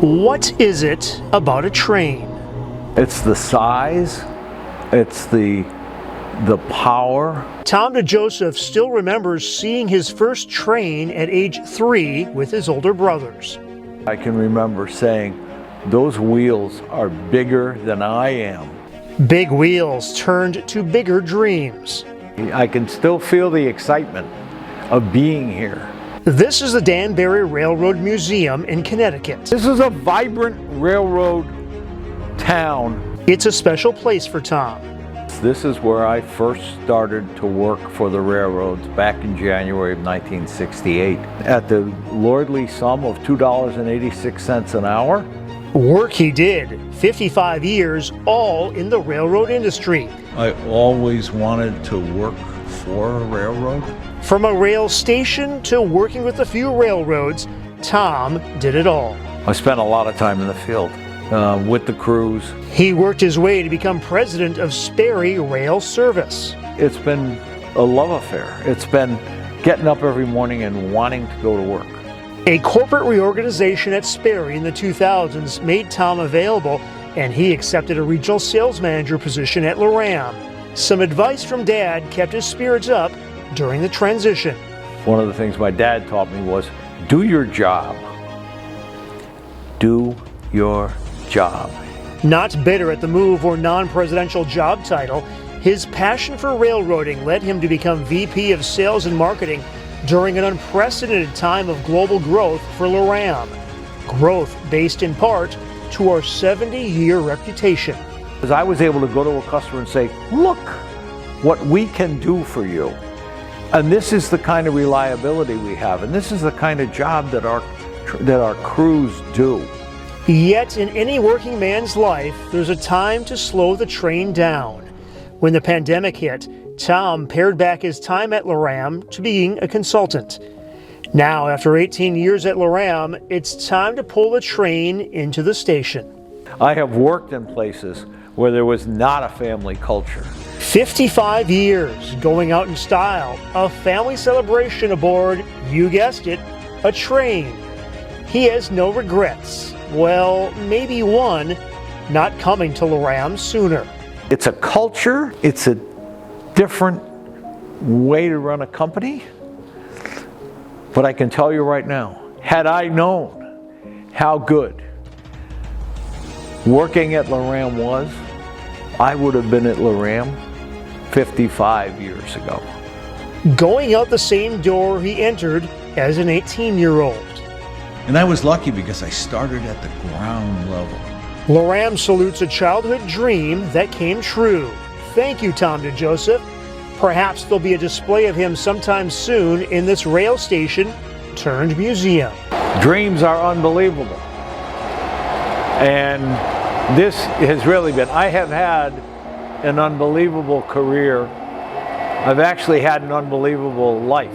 What is it about a train? It's the size, it's the power. Tom DeJoseph still remembers seeing his first train at age 3 with his older brothers. I can remember saying, those wheels are bigger than I am. Big wheels turned to bigger dreams. I can still feel the excitement of being here. This is the Danbury Railroad Museum in Connecticut. This is a vibrant railroad town. It's a special place for Tom. This is where I first started to work for the railroads back in January of 1968 at the lordly sum of $2.86 an hour. Work he did, 55 years, all in the railroad industry. I always wanted to work for a railroad. From a rail station to working with a few railroads, Tom did it all. I spent a lot of time in the field with the crews. He worked his way to become president of Sperry Rail Service. It's been a love affair. It's been getting up every morning and wanting to go to work. A corporate reorganization at Sperry in the 2000s made Tom available, and he accepted a regional sales manager position at Loram. Some advice from Dad kept his spirits up during the transition. One of the things my dad taught me was, do your job. Do your job. Not bitter at the move or non-presidential job title, his passion for railroading led him to become VP of Sales and Marketing during an unprecedented time of global growth for Loram. Growth based in part to our 70-year reputation. Because I was able to go to a customer and say, look what we can do for you. And this is the kind of reliability we have, and this is the kind of job that our crews do. Yet in any working man's life, there's a time to slow the train down. When the pandemic hit, Tom pared back his time at Loram to being a consultant. Now, after 18 years at Loram, it's time to pull the train into the station. I have worked in places where there was not a family culture. 55 years going out in style, a family celebration aboard, you guessed it, a train. He has no regrets. Well, maybe one, not coming to Loram sooner. It's a culture, it's a different way to run a company. But I can tell you right now, had I known how good working at Loram was, I would have been at Loram 55 years ago. Going out the same door he entered as an 18-year-old. And I was lucky because I started at the ground level. Loram salutes a childhood dream that came true. Thank you, Tom DeJoseph. Perhaps there'll be a display of him sometime soon in this rail station turned museum. Dreams are unbelievable. And this has really been, I have had an unbelievable career. I've actually had an unbelievable life.